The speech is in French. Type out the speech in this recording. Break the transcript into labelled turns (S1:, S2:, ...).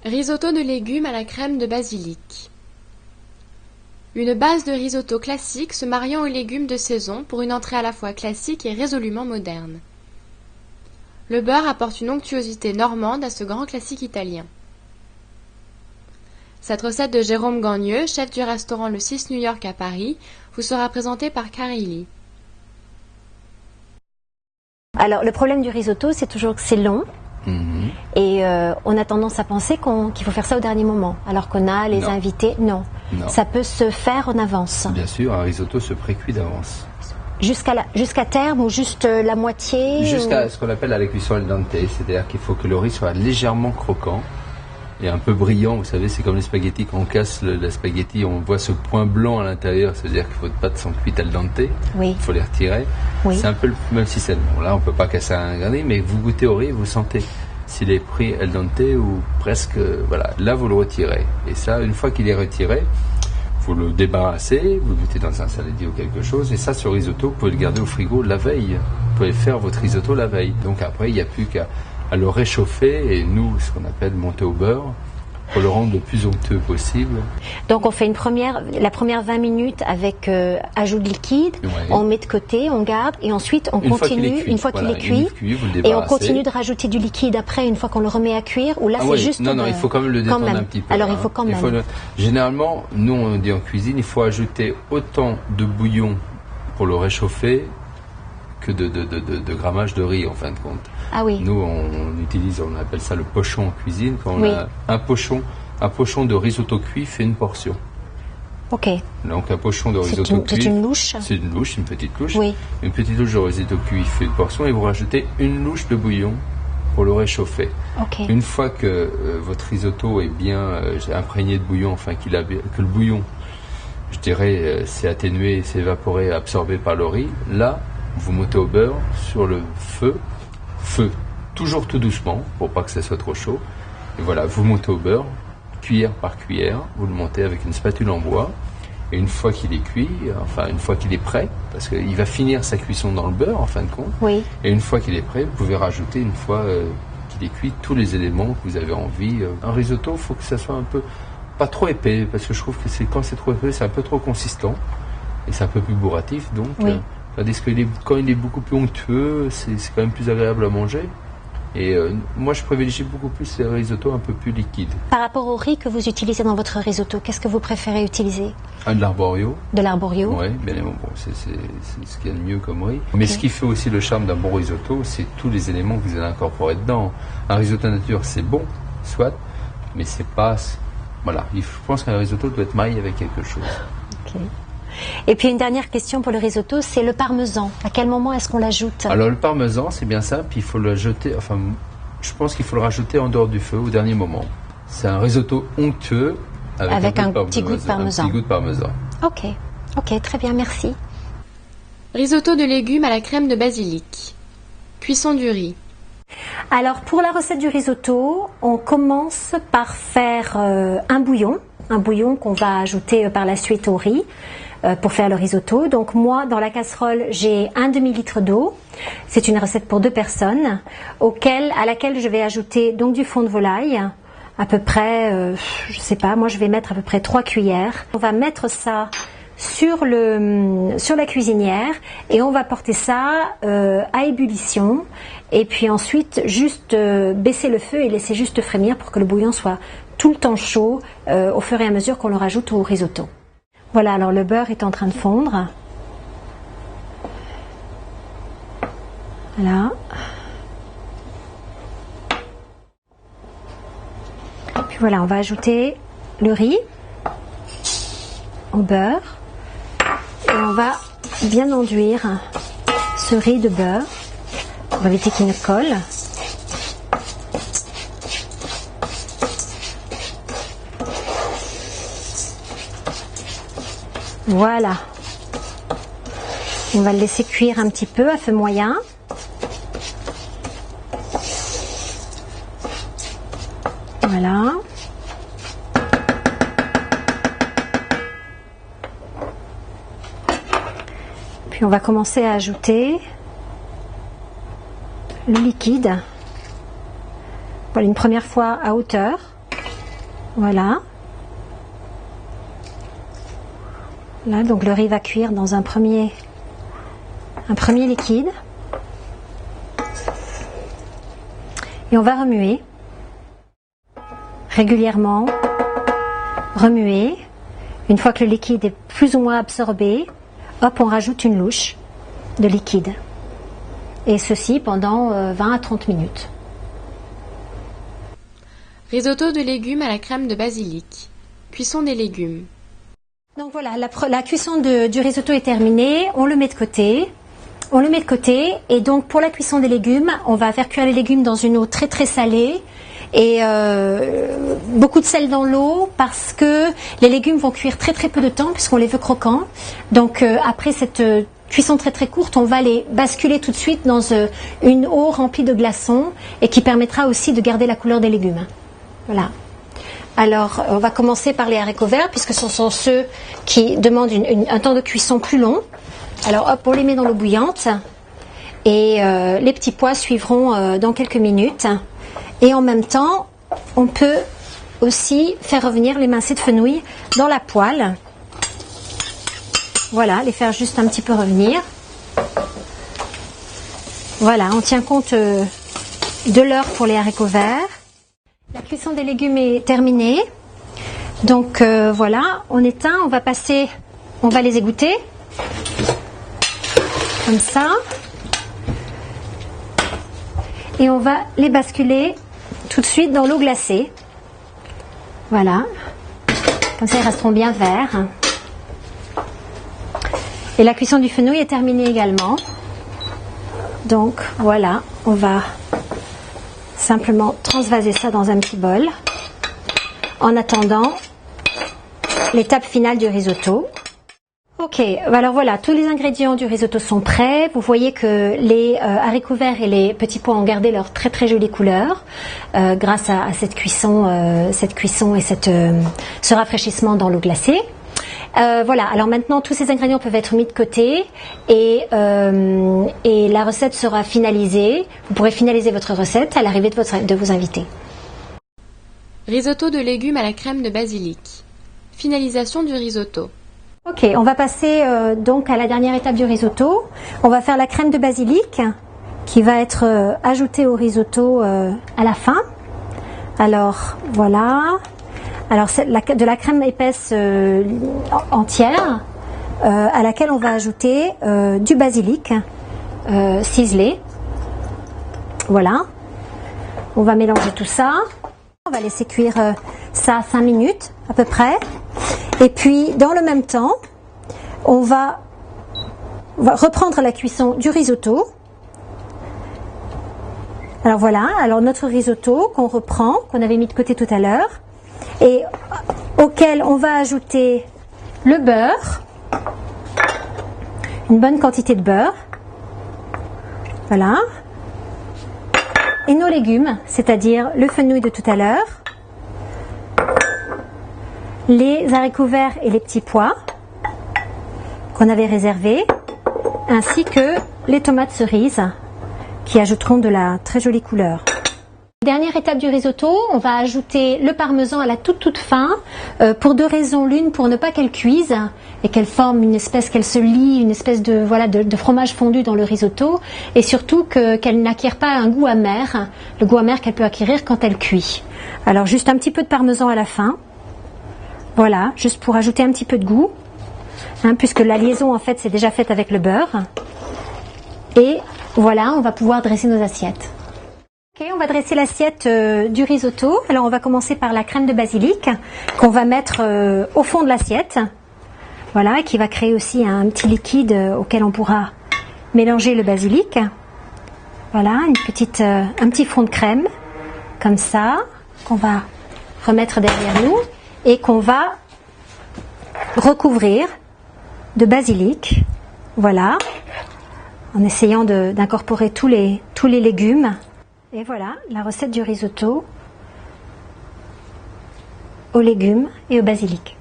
S1: Risotto de légumes à la crème de basilic. Une base de risotto classique se mariant aux légumes de saison pour une entrée à la fois classique et résolument moderne. Le beurre apporte une onctuosité normande à ce grand classique italien. Cette recette de Jérôme Gagneux, chef du restaurant Le 6 New York à Paris, vous sera présentée par Carilli.
S2: Alors, le problème du risotto, c'est toujours que c'est long. Et on a tendance à penser qu'il faut faire ça au dernier moment, alors qu'on a les invités. Non, ça peut se faire en avance.
S3: Bien sûr, un risotto se précuit d'avance.
S2: Jusqu'à terme ou juste la moitié
S3: Jusqu'à ce qu'on appelle la cuisson al dente, c'est-à-dire qu'il faut que le riz soit légèrement croquant et un peu brillant. Vous savez, c'est comme les spaghettis, quand on casse la spaghetti, on voit ce point blanc à l'intérieur, c'est-à-dire qu'il faut des pâtes sont cuites al dente, il faut les retirer. C'est un peu le même système. Bon, là, on ne peut pas casser un grain, mais vous goûtez au riz, vous sentez s'il est pris al dente ou presque, voilà. Là, vous le retirez. Et ça, une fois qu'il est retiré, vous le débarrassez, vous le mettez dans un saladier ou quelque chose. Et ça, ce risotto, vous pouvez le garder au frigo la veille. Vous pouvez faire votre risotto la veille. Donc après, il n'y a plus qu'à le réchauffer et nous, ce qu'on appelle monter au beurre, pour le rendre le plus onctueux possible.
S2: Donc on fait la première 20 minutes avec ajout de liquide, on met de côté, on garde et ensuite on continue une fois qu'il est cuit, et on continue de rajouter du liquide après une fois qu'on le remet à cuire, ou là c'est juste...
S3: Non, il faut quand même le détendre un petit peu.
S2: Alors il faut quand même.
S3: Généralement, nous on dit en cuisine, il faut ajouter autant de bouillon pour le réchauffer que de grammage de riz en fin de compte.
S2: Ah oui.
S3: Nous on appelle ça le pochon en cuisine. Quand on a un pochon de risotto cuit fait une portion.
S2: Ok.
S3: Donc un pochon de risotto cuit.
S2: C'est une louche.
S3: C'est une louche, une petite louche.
S2: Oui.
S3: Une petite louche de risotto cuit fait une portion et vous rajoutez une louche de bouillon pour le réchauffer.
S2: Okay.
S3: Une fois que votre risotto est bien imprégné de bouillon, enfin que le bouillon, je dirais, s'est atténué, s'est évaporé, absorbé par le riz, là, vous montez au beurre sur le feu toujours tout doucement pour pas que ça soit trop chaud. Et voilà, vous montez au beurre, cuillère par cuillère, vous le montez avec une spatule en bois. Et une fois qu'il est cuit, enfin une fois qu'il est prêt, parce qu'il va finir sa cuisson dans le beurre en fin de compte.
S2: Oui.
S3: Et une fois qu'il est prêt, vous pouvez rajouter une fois qu'il est cuit tous les éléments que vous avez envie. Un risotto, il faut que ça soit un peu pas trop épais, parce que je trouve que quand c'est trop épais, c'est un peu trop consistant et c'est un peu plus bourratif. Donc, tandis que quand il est beaucoup plus onctueux, c'est quand même plus agréable à manger. Et moi, je privilégie beaucoup plus les risottos un peu plus liquides.
S2: Par rapport au riz que vous utilisez dans votre risotto, qu'est-ce que vous préférez utiliser?
S3: De l'arborio. De
S2: l'arborio.
S3: Oui, bien évidemment, c'est ce qu'il y a de mieux comme riz. Okay. Mais ce qui fait aussi le charme d'un bon risotto, c'est tous les éléments que vous allez incorporer dedans. Un risotto nature, c'est bon, soit, mais c'est pas... Voilà, je pense qu'un risotto doit être marié avec quelque chose.
S2: Ok. Et puis une dernière question pour le risotto, c'est le parmesan. À quel moment est-ce qu'on l'ajoute?
S3: Alors le parmesan, c'est bien simple, il faut le jeter, enfin je pense qu'il faut le rajouter en dehors du feu au dernier moment. C'est un risotto onctueux avec un petit goût de parmesan. Un petit goût de parmesan.
S2: Ok, très bien, merci.
S1: Risotto de légumes à la crème de basilic. Cuisson du riz.
S2: Alors pour la recette du risotto, on commence par faire un bouillon qu'on va ajouter par la suite au riz. Pour faire le risotto. Donc moi, dans la casserole, j'ai un demi-litre d'eau. C'est une recette pour 2 personnes, à laquelle je vais ajouter donc du fond de volaille, à peu près, je sais pas, moi je vais mettre à peu près 3 cuillères. On va mettre ça sur la cuisinière et on va porter ça à ébullition. Et puis ensuite, juste baisser le feu et laisser juste frémir pour que le bouillon soit tout le temps chaud au fur et à mesure qu'on le rajoute au risotto. Voilà, alors le beurre est en train de fondre. Voilà. Puis voilà, on va ajouter le riz au beurre. Et on va bien enduire ce riz de beurre pour éviter qu'il ne colle. Voilà. On va le laisser cuire un petit peu à feu moyen. Voilà. Puis on va commencer à ajouter le liquide. Voilà, une première fois à hauteur. Voilà. Là, donc le riz va cuire dans un premier liquide. Et on va remuer régulièrement. Remuer. Une fois que le liquide est plus ou moins absorbé, hop, on rajoute une louche de liquide. Et ceci pendant 20 à 30 minutes.
S1: Risotto de légumes à la crème de basilic. Cuisson des légumes.
S2: Donc voilà, la cuisson du risotto est terminée. On le met de côté. Et donc pour la cuisson des légumes, on va faire cuire les légumes dans une eau très très salée. Et beaucoup de sel dans l'eau parce que les légumes vont cuire très très peu de temps puisqu'on les veut croquants. Donc après cette cuisson très très courte, on va les basculer tout de suite dans une eau remplie de glaçons et qui permettra aussi de garder la couleur des légumes. Voilà. Alors on va commencer par les haricots verts puisque ce sont ceux qui demandent un temps de cuisson plus long. Alors hop, on les met dans l'eau bouillante et les petits pois suivront dans quelques minutes. Et en même temps, on peut aussi faire revenir les mincées de fenouil dans la poêle. Voilà, les faire juste un petit peu revenir. Voilà, on tient compte de l'heure pour les haricots verts. La cuisson des légumes est terminée. Donc voilà, on éteint, on va les égoutter. Comme ça. Et on va les basculer tout de suite dans l'eau glacée. Voilà. Comme ça, ils resteront bien verts. Et la cuisson du fenouil est terminée également. Donc, voilà. On va simplement transvaser ça dans un petit bol. En attendant l'étape finale du risotto. Ok, alors voilà, tous les ingrédients du risotto sont prêts. Vous voyez que les haricots verts et les petits pois ont gardé leur très très jolie couleur grâce à cette cuisson et ce rafraîchissement dans l'eau glacée. Voilà, alors maintenant tous ces ingrédients peuvent être mis de côté et la recette sera finalisée. Vous pourrez finaliser votre recette à l'arrivée de vos invités.
S1: Risotto de légumes à la crème de basilic. Finalisation du risotto.
S2: Ok, on va passer donc à la dernière étape du risotto. On va faire la crème de basilic qui va être ajoutée au risotto à la fin. Alors voilà. Alors c'est de la crème épaisse entière à laquelle on va ajouter du basilic ciselé. Voilà. On va mélanger tout ça. On va laisser cuire ça 5 minutes à peu près. Et puis, dans le même temps, on va reprendre la cuisson du risotto. Alors voilà, alors notre risotto qu'on reprend, qu'on avait mis de côté tout à l'heure, et auquel on va ajouter le beurre, une bonne quantité de beurre. Voilà. Et nos légumes, c'est-à-dire le fenouil de tout à l'heure, les haricots verts et les petits pois qu'on avait réservés, ainsi que les tomates cerises qui ajouteront de la très jolie couleur. Dernière étape du risotto, on va ajouter le parmesan à la toute fin pour 2 raisons. L'une, pour ne pas qu'elle cuise et qu'elle forme qu'elle se lie, une espèce de fromage fondu dans le risotto, et surtout qu'elle n'acquiert pas un goût amer, le goût amer qu'elle peut acquérir quand elle cuit. Alors juste un petit peu de parmesan à la fin. Voilà, juste pour ajouter un petit peu de goût, puisque la liaison en fait c'est déjà faite avec le beurre. Et voilà, on va pouvoir dresser nos assiettes. Ok, on va dresser l'assiette du risotto. Alors on va commencer par la crème de basilic qu'on va mettre au fond de l'assiette. Voilà, et qui va créer aussi un petit liquide auquel on pourra mélanger le basilic. Voilà, un petit fond de crème, comme ça, qu'on va remettre derrière nous. Et qu'on va recouvrir de basilic, voilà, en essayant d'incorporer tous les légumes. Et voilà, la recette du risotto aux légumes et au basilic.